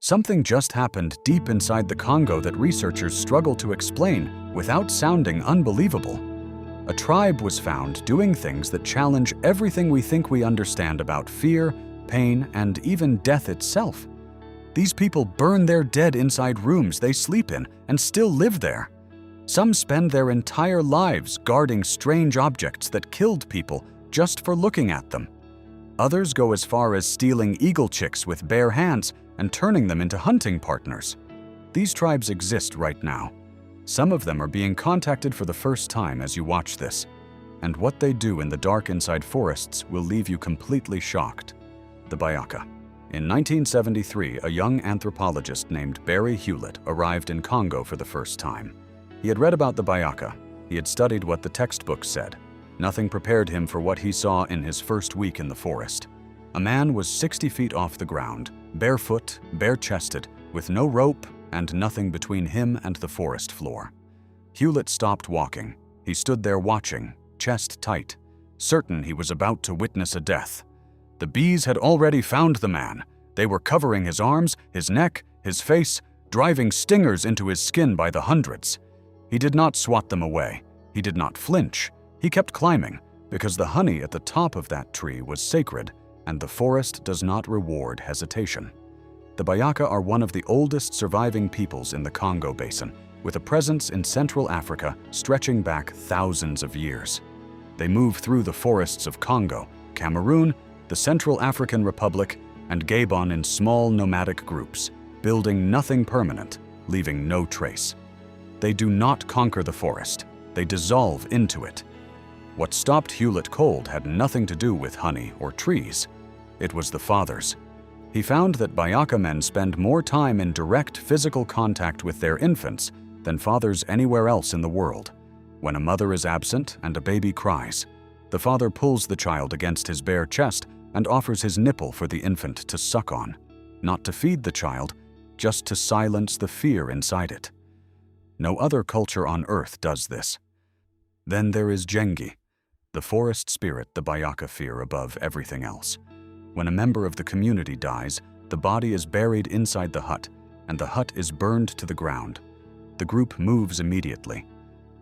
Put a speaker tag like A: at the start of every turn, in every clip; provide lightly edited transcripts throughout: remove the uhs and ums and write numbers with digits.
A: Something just happened deep inside the Congo that researchers struggle to explain without sounding unbelievable. A tribe was found doing things that challenge everything we think we understand about fear, pain, and even death itself. These people burn their dead inside rooms they sleep in and still live there. Some spend their entire lives guarding strange objects that killed people just for looking at them. Others go as far as stealing eagle chicks with bare hands and turning them into hunting partners. These tribes exist right now. Some of them are being contacted for the first time as you watch this, and what they do in the dark inside forests will leave you completely shocked. The Bayaka. In 1973, a young anthropologist named Barry Hewlett arrived in Congo for the first time. He had read about the Bayaka. He had studied what the textbooks said. Nothing prepared him for what he saw in his first week in the forest. A man was 60 feet off the ground, barefoot, bare-chested, with no rope and nothing between him and the forest floor. Hewlett stopped walking. He stood there watching, chest tight, certain he was about to witness a death. The bees had already found the man. They were covering his arms, his neck, his face, driving stingers into his skin by the hundreds. He did not swat them away. He did not flinch. He kept climbing, because the honey at the top of that tree was sacred, and the forest does not reward hesitation. The Bayaka are one of the oldest surviving peoples in the Congo Basin, with a presence in Central Africa stretching back thousands of years. They move through the forests of Congo, Cameroon, the Central African Republic, and Gabon in small nomadic groups, building nothing permanent, leaving no trace. They do not conquer the forest, they dissolve into it. What stopped Hewlett cold had nothing to do with honey or trees. It was the fathers. He found that Bayaka men spend more time in direct physical contact with their infants than fathers anywhere else in the world. When a mother is absent and a baby cries, the father pulls the child against his bare chest and offers his nipple for the infant to suck on, not to feed the child, just to silence the fear inside it. No other culture on earth does this. Then there is Jengi, the forest spirit the Bayaka fear above everything else. When a member of the community dies, the body is buried inside the hut, and the hut is burned to the ground. The group moves immediately.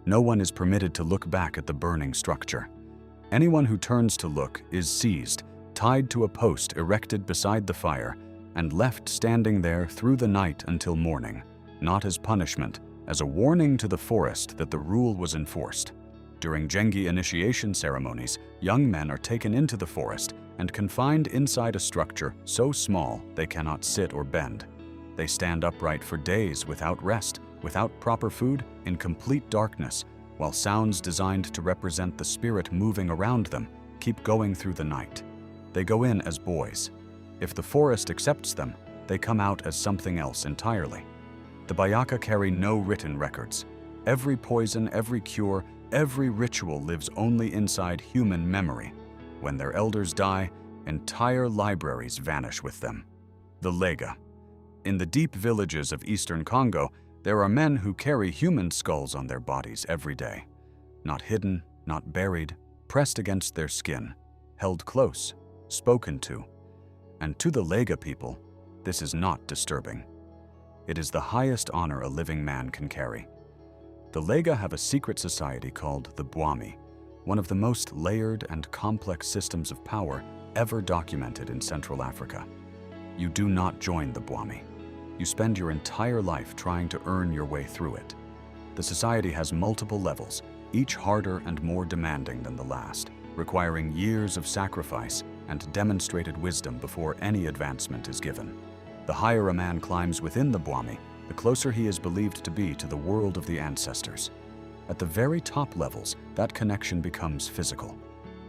A: No one is permitted to look back at the burning structure. Anyone who turns to look is seized, tied to a post erected beside the fire, and left standing there through the night until morning, not as punishment, as a warning to the forest that the rule was enforced. During Jengi initiation ceremonies, young men are taken into the forest and confined inside a structure so small they cannot sit or bend. They stand upright for days without rest, without proper food, in complete darkness, while sounds designed to represent the spirit moving around them keep going through the night. They go in as boys. If the forest accepts them, they come out as something else entirely. The Bayaka carry no written records. Every poison, every cure, every ritual lives only inside human memory. When their elders die, entire libraries vanish with them. The Lega. In the deep villages of eastern Congo, there are men who carry human skulls on their bodies every day. Not hidden, not buried, pressed against their skin, held close, spoken to. And to the Lega people, this is not disturbing. It is the highest honor a living man can carry. The Lega have a secret society called the Bwami, one of the most layered and complex systems of power ever documented in Central Africa. You do not join the Bwami. You spend your entire life trying to earn your way through it. The society has multiple levels, each harder and more demanding than the last, requiring years of sacrifice and demonstrated wisdom before any advancement is given. The higher a man climbs within the Bwami, the closer he is believed to be to the world of the ancestors. At the very top levels, that connection becomes physical.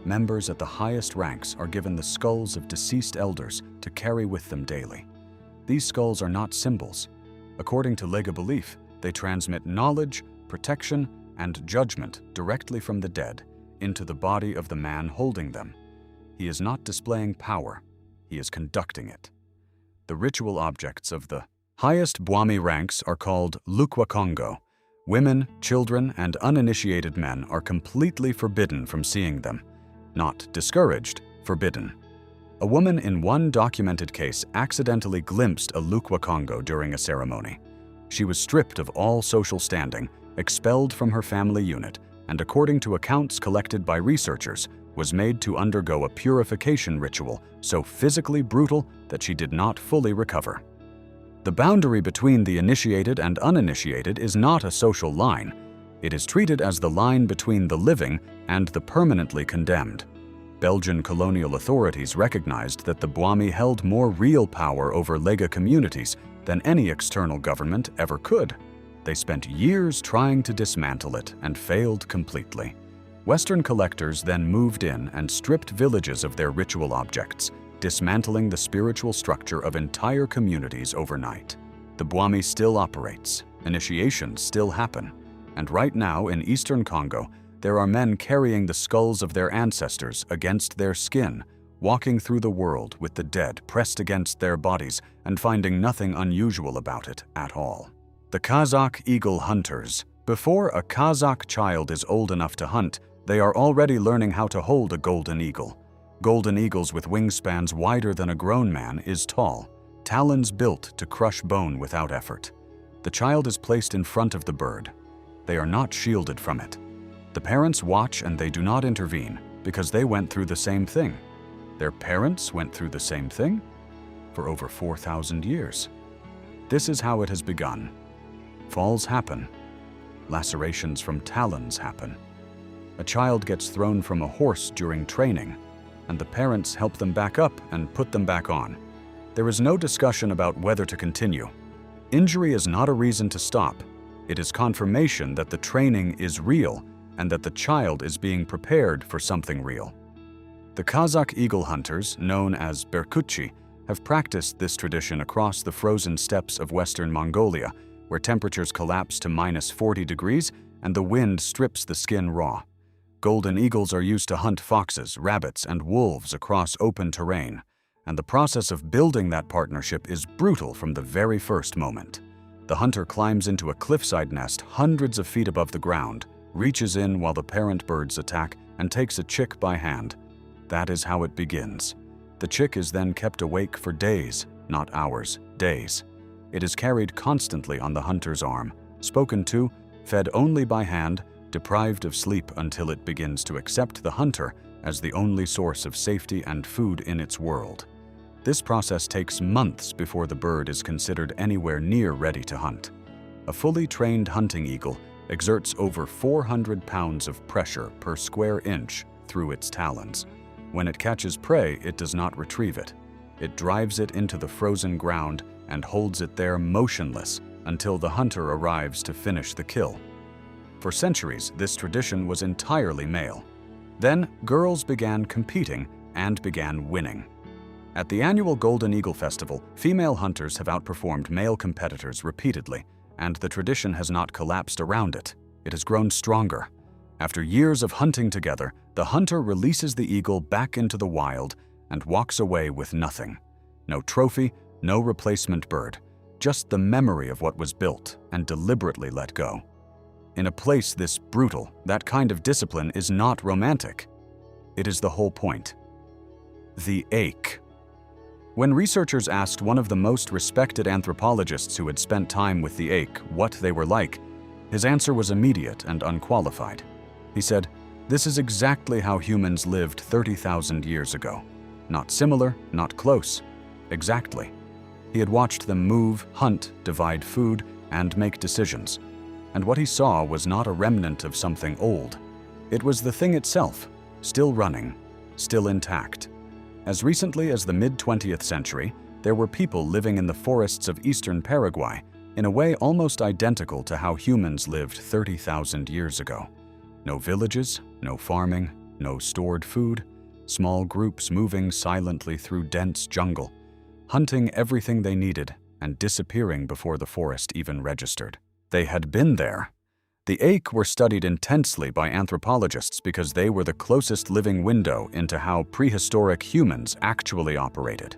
A: Members at the highest ranks are given the skulls of deceased elders to carry with them daily. These skulls are not symbols. According to Lega belief, they transmit knowledge, protection, and judgment directly from the dead into the body of the man holding them. He is not displaying power, he is conducting it. The ritual objects of the highest Bwami ranks are called Lukwa Congo. Women, children, and uninitiated men are completely forbidden from seeing them. Not discouraged, forbidden. A woman in one documented case accidentally glimpsed a Lukwa Congo during a ceremony. She was stripped of all social standing, expelled from her family unit, and according to accounts collected by researchers, was made to undergo a purification ritual so physically brutal that she did not fully recover. The boundary between the initiated and uninitiated is not a social line. It is treated as the line between the living and the permanently condemned. Belgian colonial authorities recognized that the Bwami held more real power over Lega communities than any external government ever could. They spent years trying to dismantle it and failed completely. Western collectors then moved in and stripped villages of their ritual objects, dismantling the spiritual structure of entire communities overnight. The Bwami still operates, initiations still happen, and right now in eastern Congo, there are men carrying the skulls of their ancestors against their skin, walking through the world with the dead pressed against their bodies and finding nothing unusual about it at all. The Kazakh eagle hunters. Before a Kazakh child is old enough to hunt, they are already learning how to hold a golden eagle. Golden eagles with wingspans wider than a grown man is tall, talons built to crush bone without effort. The child is placed in front of the bird. They are not shielded from it. The parents watch and they do not intervene because they went through the same thing. Their parents went through the same thing for over 4,000 years. This is how it has begun. Falls happen. Lacerations from talons happen. A child gets thrown from a horse during training, and the parents help them back up and put them back on. There is no discussion about whether to continue. Injury is not a reason to stop. It is confirmation that the training is real and that the child is being prepared for something real. The Kazakh eagle hunters, known as Berkutchi, have practiced this tradition across the frozen steppes of western Mongolia, where temperatures collapse to -40 degrees and the wind strips the skin raw. Golden eagles are used to hunt foxes, rabbits, and wolves across open terrain, and the process of building that partnership is brutal from the very first moment. The hunter climbs into a cliffside nest hundreds of feet above the ground, reaches in while the parent birds attack, and takes a chick by hand. That is how it begins. The chick is then kept awake for days, not hours, days. It is carried constantly on the hunter's arm, spoken to, fed only by hand, deprived of sleep until it begins to accept the hunter as the only source of safety and food in its world. This process takes months before the bird is considered anywhere near ready to hunt. A fully trained hunting eagle exerts over 400 pounds of pressure per square inch through its talons. When it catches prey, it does not retrieve it. It drives it into the frozen ground and holds it there motionless until the hunter arrives to finish the kill. For centuries, this tradition was entirely male. Then, girls began competing and began winning. At the annual Golden Eagle Festival, female hunters have outperformed male competitors repeatedly, and the tradition has not collapsed around it. It has grown stronger. After years of hunting together, the hunter releases the eagle back into the wild and walks away with nothing. No trophy, no replacement bird, just the memory of what was built and deliberately let go. In a place this brutal, that kind of discipline is not romantic. It is the whole point. The ache. When researchers asked one of the most respected anthropologists who had spent time with the ache what they were like, his answer was immediate and unqualified. He said, "This is exactly how humans lived 30,000 years ago. Not similar, not close. Exactly." He had watched them move, hunt, divide food, and make decisions. And what he saw was not a remnant of something old. It was the thing itself, still running, still intact. As recently as the mid-20th century, there were people living in the forests of eastern Paraguay in a way almost identical to how humans lived 30,000 years ago. No villages, no farming, no stored food, small groups moving silently through dense jungle, hunting everything they needed and disappearing before the forest even registered. They had been there. The ache were studied intensely by anthropologists because they were the closest living window into how prehistoric humans actually operated.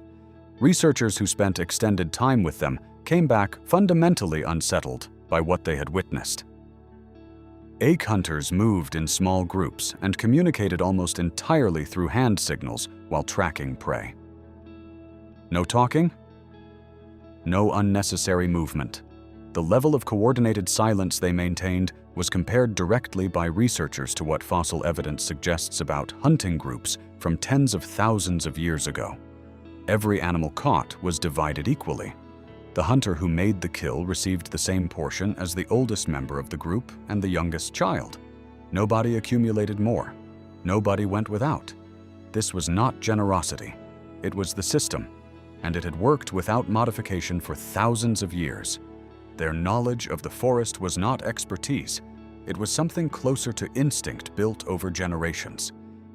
A: Researchers who spent extended time with them came back fundamentally unsettled by what they had witnessed. Ache hunters moved in small groups and communicated almost entirely through hand signals while tracking prey. No talking? No unnecessary movement. The level of coordinated silence they maintained was compared directly by researchers to what fossil evidence suggests about hunting groups from tens of thousands of years ago. Every animal caught was divided equally. The hunter who made the kill received the same portion as the oldest member of the group and the youngest child. Nobody accumulated more. Nobody went without. This was not generosity. It was the system, and it had worked without modification for thousands of years. Their knowledge of the forest was not expertise. It was something closer to instinct built over generations.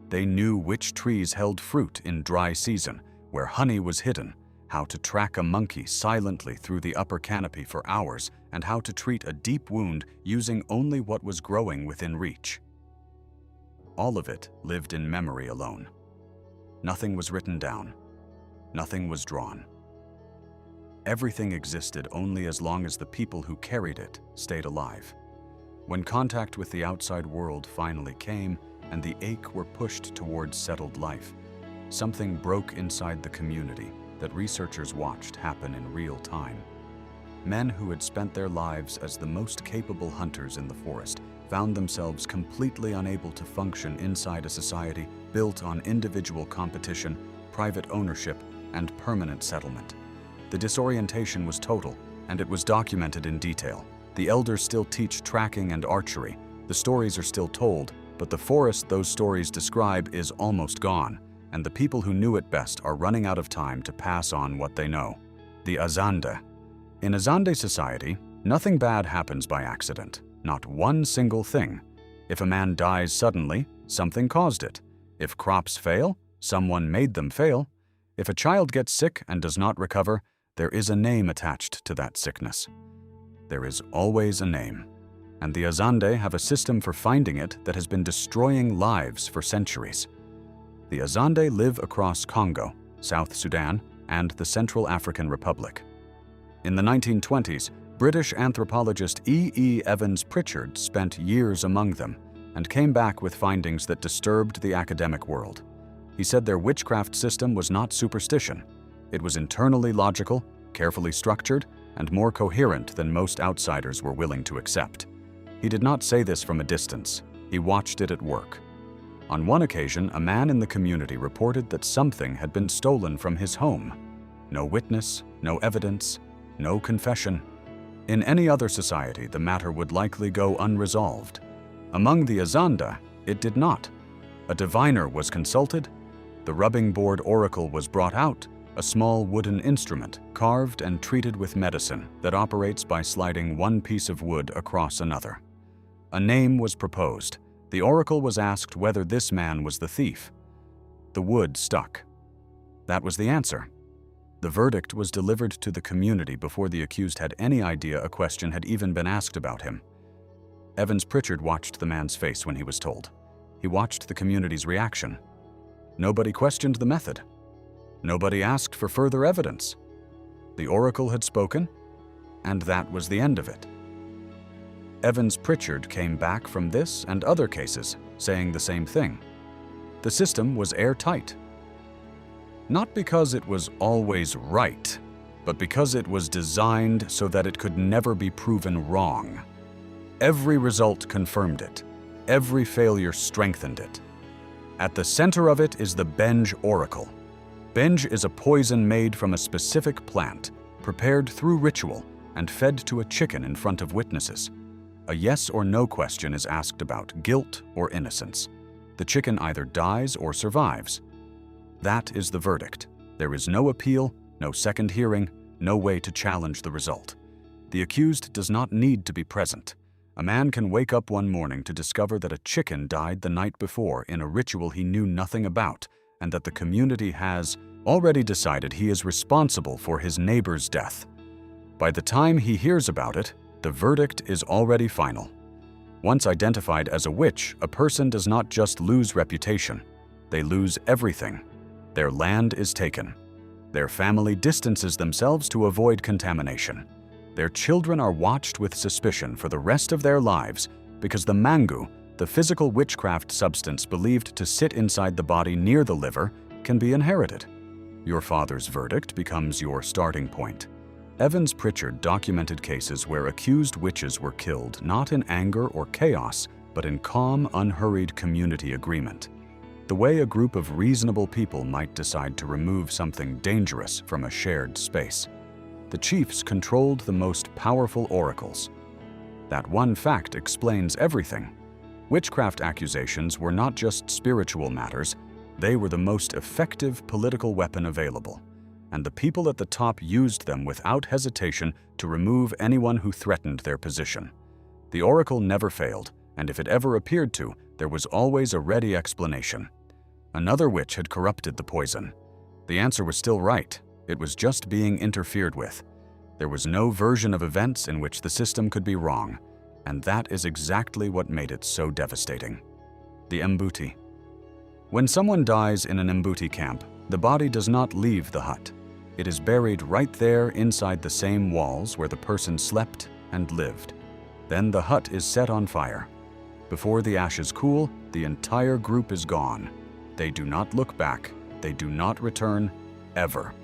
A: They knew which trees held fruit in dry season, where honey was hidden, how to track a monkey silently through the upper canopy for hours, and how to treat a deep wound using only what was growing within reach. All of it lived in memory alone. Nothing was written down. Nothing was drawn. Everything existed only as long as the people who carried it stayed alive. When contact with the outside world finally came and the ache were pushed towards settled life, something broke inside the community that researchers watched happen in real time. Men who had spent their lives as the most capable hunters in the forest found themselves completely unable to function inside a society built on individual competition, private ownership, and permanent settlement. The disorientation was total, and it was documented in detail. The elders still teach tracking and archery. The stories are still told, but the forest those stories describe is almost gone, and the people who knew it best are running out of time to pass on what they know. The Azande. In Azande society, nothing bad happens by accident. Not one single thing. If a man dies suddenly, something caused it. If crops fail, someone made them fail. If a child gets sick and does not recover, there is a name attached to that sickness. There is always a name, and the Azande have a system for finding it that has been destroying lives for centuries. The Azande live across Congo, South Sudan, and the Central African Republic. In the 1920s, British anthropologist E. Evans Pritchard spent years among them and came back with findings that disturbed the academic world. He said their witchcraft system was not superstition. It was internally logical, carefully structured, and more coherent than most outsiders were willing to accept. He did not say this from a distance. He watched it at work. On one occasion, a man in the community reported that something had been stolen from his home. No witness, no evidence, no confession. In any other society, the matter would likely go unresolved. Among the Azande, it did not. A diviner was consulted. The rubbing board oracle was brought out, a small wooden instrument carved and treated with medicine that operates by sliding one piece of wood across another. A name was proposed. The oracle was asked whether this man was the thief. The wood stuck. That was the answer. The verdict was delivered to the community before the accused had any idea a question had even been asked about him. Evans Pritchard watched the man's face when he was told. He watched the community's reaction. Nobody questioned the method. Nobody asked for further evidence. The oracle had spoken, and that was the end of it. Evans Pritchard came back from this and other cases, saying the same thing. The system was airtight. Not because it was always right, but because it was designed so that it could never be proven wrong. Every result confirmed it. Every failure strengthened it. At the center of it is the Benj oracle. Benj is a poison made from a specific plant, prepared through ritual, and fed to a chicken in front of witnesses. A yes or no question is asked about guilt or innocence. The chicken either dies or survives. That is the verdict. There is no appeal, no second hearing, no way to challenge the result. The accused does not need to be present. A man can wake up one morning to discover that a chicken died the night before in a ritual he knew nothing about, and that the community has already decided he is responsible for his neighbor's death. By the time he hears about it, the verdict is already final. Once identified as a witch, a person does not just lose reputation. They lose everything. Their land is taken. Their family distances themselves to avoid contamination. Their children are watched with suspicion for the rest of their lives because the mangu, the physical witchcraft substance believed to sit inside the body near the liver, can be inherited. Your father's verdict becomes your starting point. Evans Pritchard documented cases where accused witches were killed not in anger or chaos, but in calm, unhurried community agreement. The way a group of reasonable people might decide to remove something dangerous from a shared space. The chiefs controlled the most powerful oracles. That one fact explains everything. Witchcraft accusations were not just spiritual matters, they were the most effective political weapon available, and the people at the top used them without hesitation to remove anyone who threatened their position. The oracle never failed, and if it ever appeared to, there was always a ready explanation. Another witch had corrupted the poison. The answer was still right. It was just being interfered with. There was no version of events in which the system could be wrong, and that is exactly what made it so devastating. The Mbuti. When someone dies in an Mbuti camp, the body does not leave the hut. It is buried right there inside the same walls where the person slept and lived. Then the hut is set on fire. Before the ashes cool, the entire group is gone. They do not look back. They do not return, ever.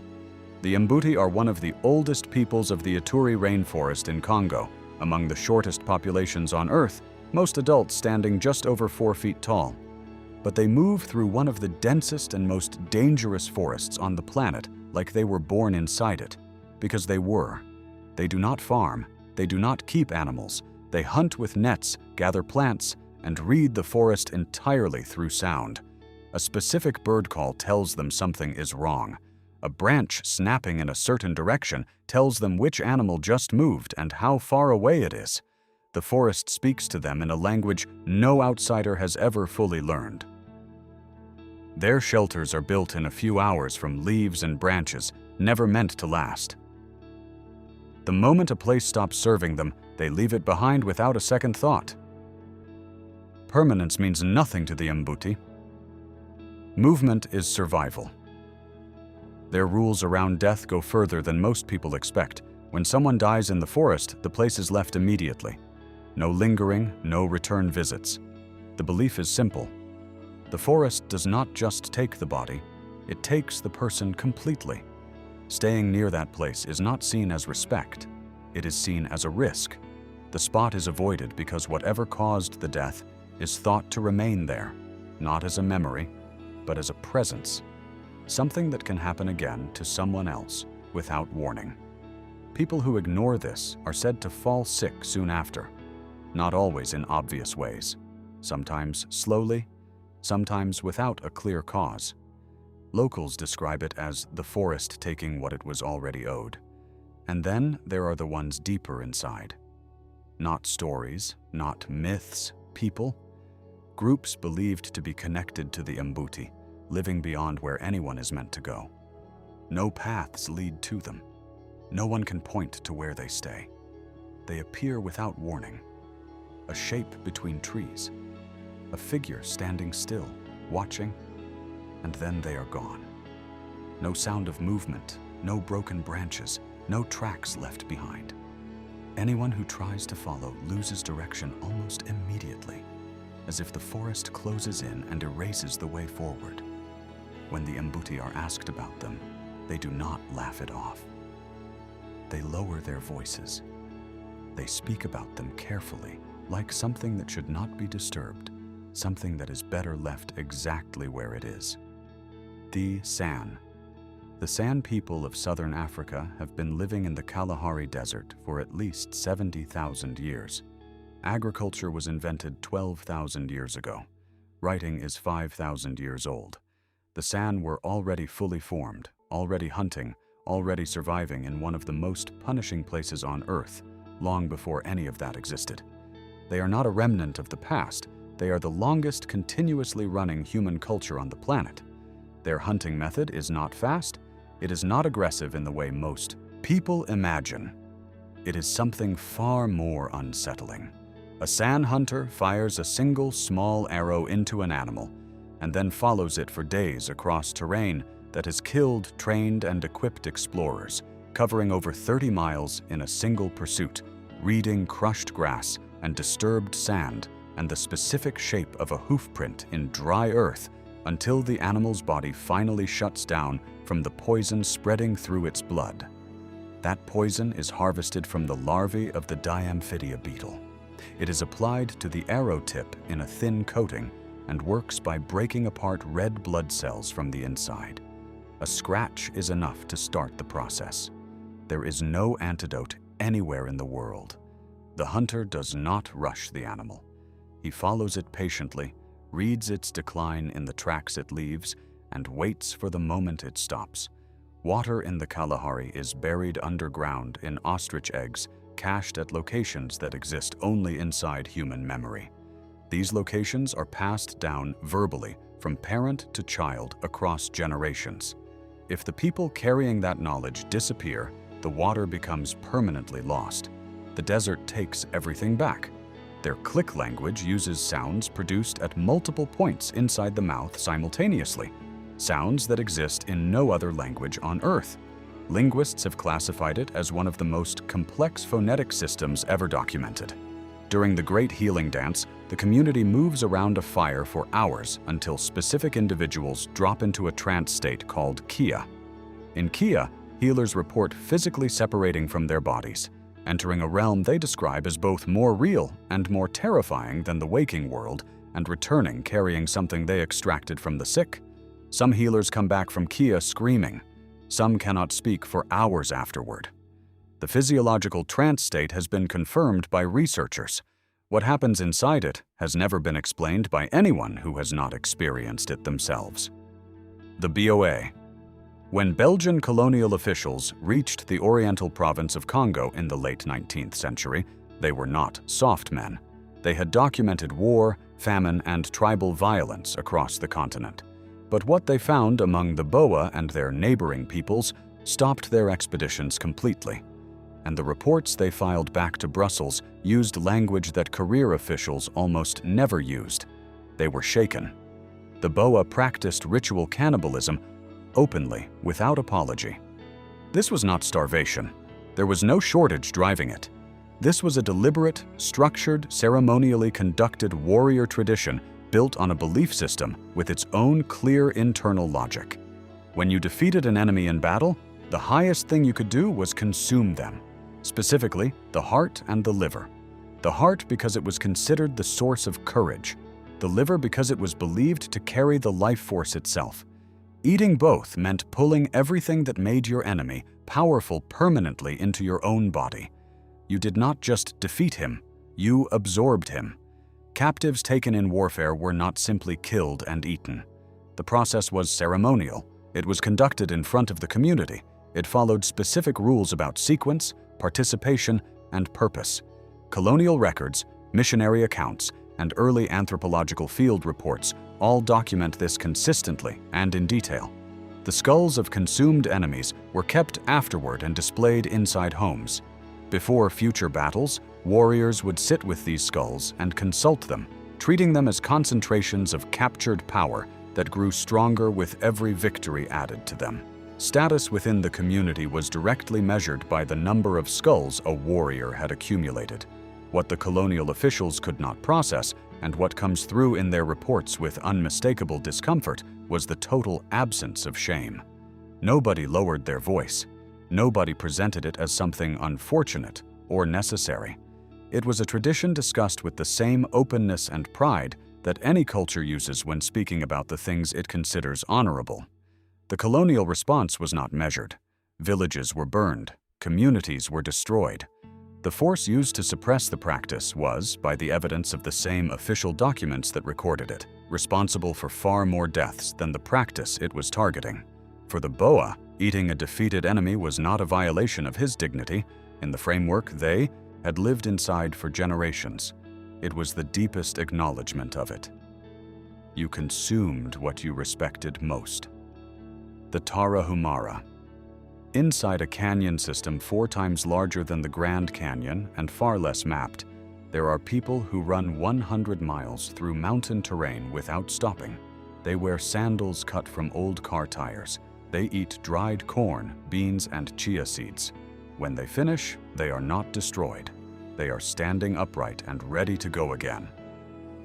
A: The Mbuti are one of the oldest peoples of the Ituri rainforest in Congo, among the shortest populations on Earth, most adults standing just over 4 feet tall. But they move through one of the densest and most dangerous forests on the planet like they were born inside it, because they were. They do not farm, they do not keep animals, they hunt with nets, gather plants, and read the forest entirely through sound. A specific bird call tells them something is wrong. A branch snapping in a certain direction tells them which animal just moved and how far away it is. The forest speaks to them in a language no outsider has ever fully learned. Their shelters are built in a few hours from leaves and branches, never meant to last. The moment a place stops serving them, they leave it behind without a second thought. Permanence means nothing to the Mbuti. Movement is survival. Their rules around death go further than most people expect. When someone dies in the forest, the place is left immediately. No lingering, no return visits. The belief is simple. The forest does not just take the body, it takes the person completely. Staying near that place is not seen as respect. It is seen as a risk. The spot is avoided because whatever caused the death is thought to remain there, not as a memory, but as a presence. Something that can happen again to someone else without warning. People who ignore this are said to fall sick soon after, not always in obvious ways, sometimes slowly, sometimes without a clear cause. Locals describe it as the forest taking what it was already owed. And then there are the ones deeper inside. Not stories, not myths, people. Groups believed to be connected to the Mbuti, living beyond where anyone is meant to go. No paths lead to them. No one can point to where they stay. They appear without warning. A shape between trees. A figure standing still, watching, and then they are gone. No sound of movement, no broken branches, no tracks left behind. Anyone who tries to follow loses direction almost immediately, as if the forest closes in and erases the way forward. When the Mbuti are asked about them, they do not laugh it off. They lower their voices. They speak about them carefully, like something that should not be disturbed, something that is better left exactly where it is. The San. The San people of southern Africa have been living in the Kalahari Desert for at least 70,000 years. Agriculture was invented 12,000 years ago. Writing is 5,000 years old. The San were already fully formed, already hunting, already surviving in one of the most punishing places on Earth, long before any of that existed. They are not a remnant of the past. They are the longest continuously running human culture on the planet. Their hunting method is not fast. It is not aggressive in the way most people imagine. It is something far more unsettling. A San hunter fires a single small arrow into an animal and then follows it for days across terrain that has killed trained and equipped explorers, covering over 30 miles in a single pursuit, reading crushed grass and disturbed sand and the specific shape of a hoofprint in dry earth until the animal's body finally shuts down from the poison spreading through its blood. That poison is harvested from the larvae of the Diamphidia beetle. It is applied to the arrow tip in a thin coating and works by breaking apart red blood cells from the inside. A scratch is enough to start the process. There is no antidote anywhere in the world. The hunter does not rush the animal. He follows it patiently, reads its decline in the tracks it leaves, and waits for the moment it stops. Water in the Kalahari is buried underground in ostrich eggs, cached at locations that exist only inside human memory. These locations are passed down verbally from parent to child across generations. If the people carrying that knowledge disappear, the water becomes permanently lost. The desert takes everything back. Their click language uses sounds produced at multiple points inside the mouth simultaneously, sounds that exist in no other language on Earth. Linguists have classified it as one of the most complex phonetic systems ever documented. During the Great Healing Dance, the community moves around a fire for hours until specific individuals drop into a trance state called Kia. In Kia, healers report physically separating from their bodies, entering a realm they describe as both more real and more terrifying than the waking world, and returning carrying something they extracted from the sick. Some healers come back from Kia screaming. Some cannot speak for hours afterward. The physiological trance state has been confirmed by researchers. What happens inside it has never been explained by anyone who has not experienced it themselves. The BOA. When Belgian colonial officials reached the oriental province of Congo in the late 19th century, they were not soft men. They had documented war, famine, and tribal violence across the continent. But what they found among the Boa and their neighboring peoples stopped their expeditions completely. And the reports they filed back to Brussels used language that career officials almost never used. They were shaken. The Boa practiced ritual cannibalism openly, without apology. This was not starvation. There was no shortage driving it. This was a deliberate, structured, ceremonially conducted warrior tradition built on a belief system with its own clear internal logic. When you defeated an enemy in battle, the highest thing you could do was consume them. Specifically, the heart and the liver. The heart because it was considered the source of courage. The liver because it was believed to carry the life force itself. Eating both meant pulling everything that made your enemy powerful permanently into your own body. You did not just defeat him, you absorbed him. Captives taken in warfare were not simply killed and eaten. The process was ceremonial. It was conducted in front of the community. It followed specific rules about sequence, participation, and purpose. Colonial records, missionary accounts, and early anthropological field reports all document this consistently and in detail. The skulls of consumed enemies were kept afterward and displayed inside homes. Before future battles, warriors would sit with these skulls and consult them, treating them as concentrations of captured power that grew stronger with every victory added to them. Status within the community was directly measured by the number of skulls a warrior had accumulated. What the colonial officials could not process, and what comes through in their reports with unmistakable discomfort, was the total absence of shame. Nobody lowered their voice. Nobody presented it as something unfortunate or necessary. It was a tradition discussed with the same openness and pride that any culture uses when speaking about the things it considers honorable. The colonial response was not measured. Villages were burned. Communities were destroyed. The force used to suppress the practice was, by the evidence of the same official documents that recorded it, responsible for far more deaths than the practice it was targeting. For the Boa, eating a defeated enemy was not a violation of his dignity. In the framework they had lived inside for generations. It was the deepest acknowledgement of it. You consumed what you respected most. The Tarahumara. Inside a canyon system 4 times larger than the Grand Canyon and far less mapped, there are people who run 100 miles through mountain terrain without stopping. They wear sandals cut from old car tires. They eat dried corn, beans, and chia seeds. When they finish, they are not destroyed. They are standing upright and ready to go again.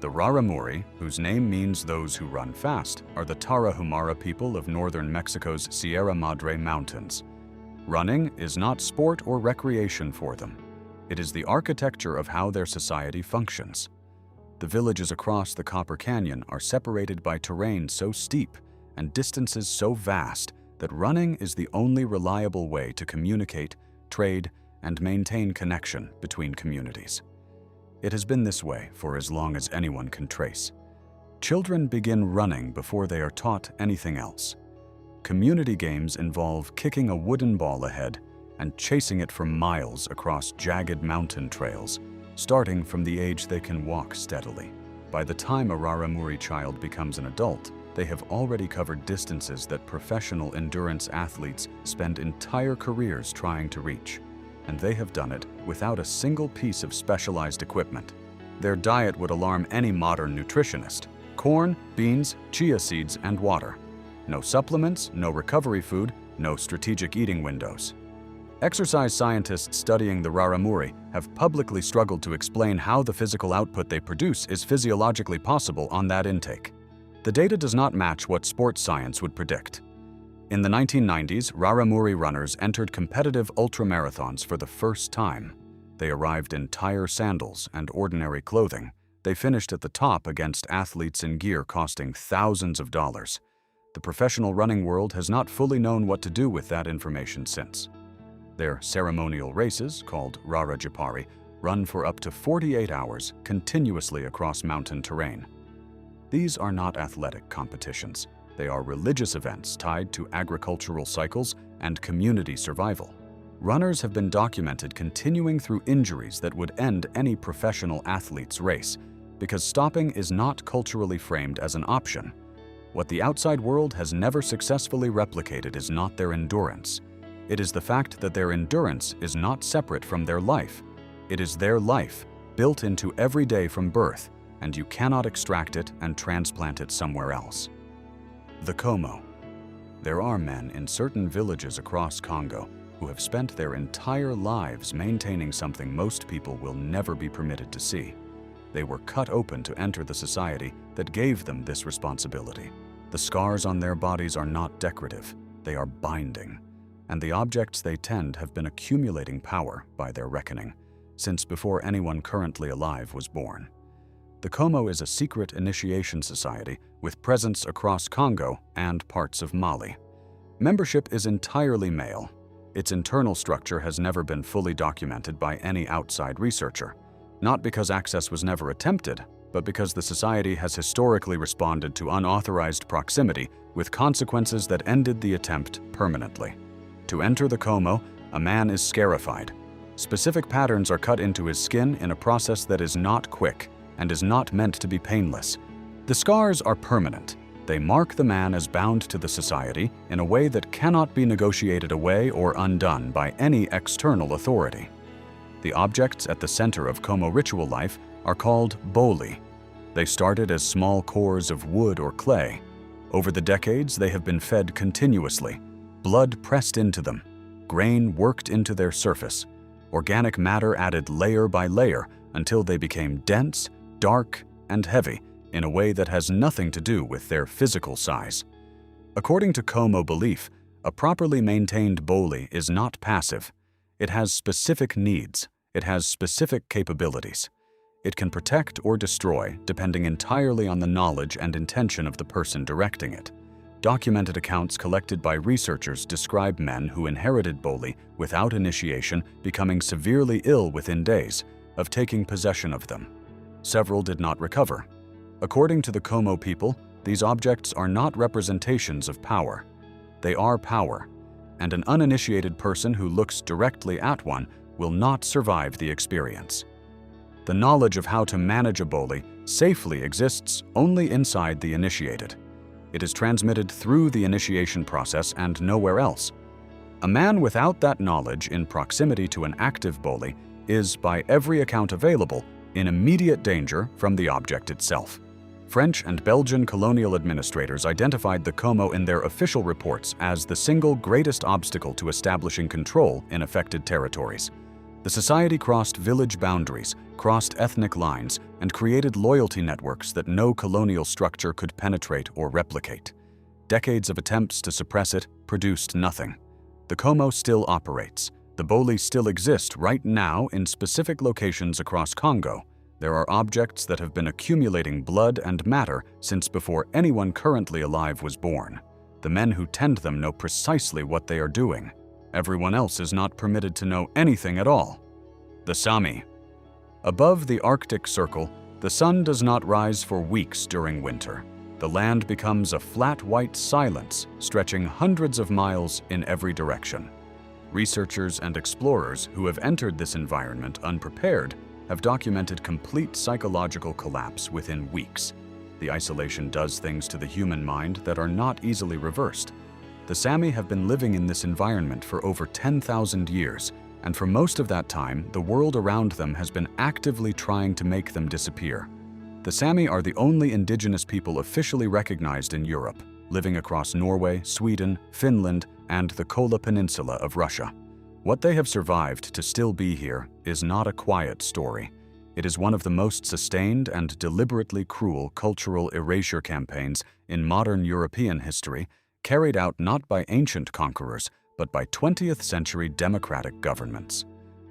A: The Raramuri, whose name means those who run fast, are the Tarahumara people of northern Mexico's Sierra Madre Mountains. Running is not sport or recreation for them. It is the architecture of how their society functions. The villages across the Copper Canyon are separated by terrain so steep and distances so vast that running is the only reliable way to communicate, trade, and maintain connection between communities. It has been this way for as long as anyone can trace. Children begin running before they are taught anything else. Community games involve kicking a wooden ball ahead and chasing it for miles across jagged mountain trails, starting from the age they can walk steadily. By the time a Raramuri child becomes an adult, they have already covered distances that professional endurance athletes spend entire careers trying to reach, and they have done it without a single piece of specialized equipment. Their diet would alarm any modern nutritionist: corn, beans, chia seeds, and water. No supplements, no recovery food, no strategic eating windows. Exercise scientists studying the Raramuri have publicly struggled to explain how the physical output they produce is physiologically possible on that intake. The data does not match what sports science would predict. In the 1990s, Raramuri runners entered competitive ultramarathons for the first time. They arrived in tire sandals and ordinary clothing. They finished at the top against athletes in gear costing thousands of dollars. The professional running world has not fully known what to do with that information since. Their ceremonial races, called Rara Jipari, run for up to 48 hours continuously across mountain terrain. These are not athletic competitions. They are religious events tied to agricultural cycles and community survival. Runners have been documented continuing through injuries that would end any professional athlete's race, because stopping is not culturally framed as an option. What the outside world has never successfully replicated is not their endurance. It is the fact that their endurance is not separate from their life. It is their life, built into every day from birth, and you cannot extract it and transplant it somewhere else. The Komo. There are men in certain villages across Congo who have spent their entire lives maintaining something most people will never be permitted to see. They were cut open to enter the society that gave them this responsibility. The scars on their bodies are not decorative, they are binding, and the objects they tend have been accumulating power by their reckoning, since before anyone currently alive was born. The Komo is a secret initiation society with presence across Congo and parts of Mali. Membership is entirely male. Its internal structure has never been fully documented by any outside researcher, not because access was never attempted, but because the society has historically responded to unauthorized proximity with consequences that ended the attempt permanently. To enter the Komo, a man is scarified. Specific patterns are cut into his skin in a process that is not quick and is not meant to be painless. The scars are permanent. They mark the man as bound to the society in a way that cannot be negotiated away or undone by any external authority. The objects at the center of Komo ritual life are called boli. They started as small cores of wood or clay. Over the decades, they have been fed continuously, blood pressed into them, grain worked into their surface, organic matter added layer by layer until they became dense, dark, and heavy in a way that has nothing to do with their physical size. According to Komo belief, a properly maintained boli is not passive. It has specific needs. It has specific capabilities. It can protect or destroy depending entirely on the knowledge and intention of the person directing it. Documented accounts collected by researchers describe men who inherited boli without initiation becoming severely ill within days of taking possession of them. Several did not recover. According to the Komo people, these objects are not representations of power. They are power, and an uninitiated person who looks directly at one will not survive the experience. The knowledge of how to manage a boli safely exists only inside the initiated. It is transmitted through the initiation process and nowhere else. A man without that knowledge in proximity to an active boli is, by every account available, in immediate danger from the object itself. French and Belgian colonial administrators identified the Komo in their official reports as the single greatest obstacle to establishing control in affected territories. The society crossed village boundaries, crossed ethnic lines, and created loyalty networks that no colonial structure could penetrate or replicate. Decades of attempts to suppress it produced nothing. The Komo still operates. The Boli still exist right now in specific locations across Congo. There are objects that have been accumulating blood and matter since before anyone currently alive was born. The men who tend them know precisely what they are doing. Everyone else is not permitted to know anything at all. The Sami. Above the Arctic Circle, the sun does not rise for weeks during winter. The land becomes a flat white silence, stretching hundreds of miles in every direction. Researchers and explorers who have entered this environment unprepared have documented complete psychological collapse within weeks. The isolation does things to the human mind that are not easily reversed. The Sami have been living in this environment for over 10,000 years, and for most of that time, the world around them has been actively trying to make them disappear. The Sami are the only indigenous people officially recognized in Europe, living across Norway, Sweden, Finland, and the Kola Peninsula of Russia. What they have survived to still be here is not a quiet story. It is one of the most sustained and deliberately cruel cultural erasure campaigns in modern European history, carried out not by ancient conquerors, but by 20th century democratic governments.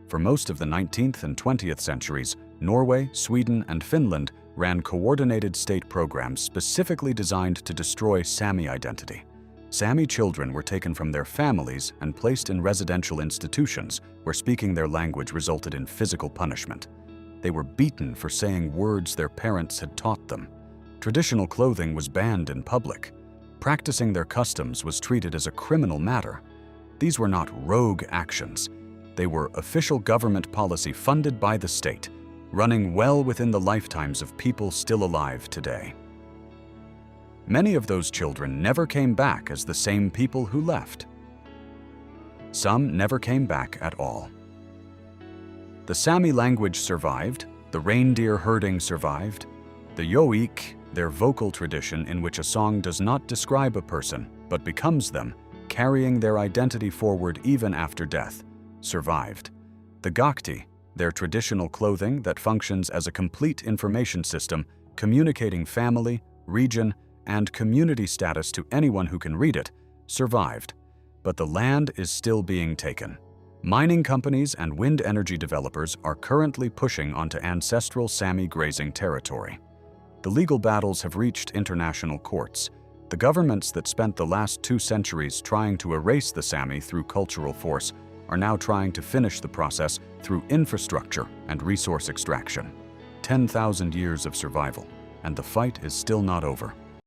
A: For most of the 19th and 20th centuries, Norway, Sweden, and Finland ran coordinated state programs specifically designed to destroy Sami identity. Sami children were taken from their families and placed in residential institutions where speaking their language resulted in physical punishment. They were beaten for saying words their parents had taught them. Traditional clothing was banned in public. Practicing their customs was treated as a criminal matter. These were not rogue actions. They were official government policy funded by the state, running well within the lifetimes of people still alive today. Many of those children never came back as the same people who left. Some never came back at all. The Sami language survived, the reindeer herding survived, the yoik, their vocal tradition in which a song does not describe a person but becomes them, carrying their identity forward even after death, survived. The gakti, their traditional clothing that functions as a complete information system communicating family, region, and community status to anyone who can read it, survived. But the land is still being taken. Mining companies and wind energy developers are currently pushing onto ancestral Sami grazing territory. The legal battles have reached international courts. The governments that spent the last 2 centuries trying to erase the Sami through cultural force are now trying to finish the process through infrastructure and resource extraction. 10,000 years of survival, and the fight is still not over.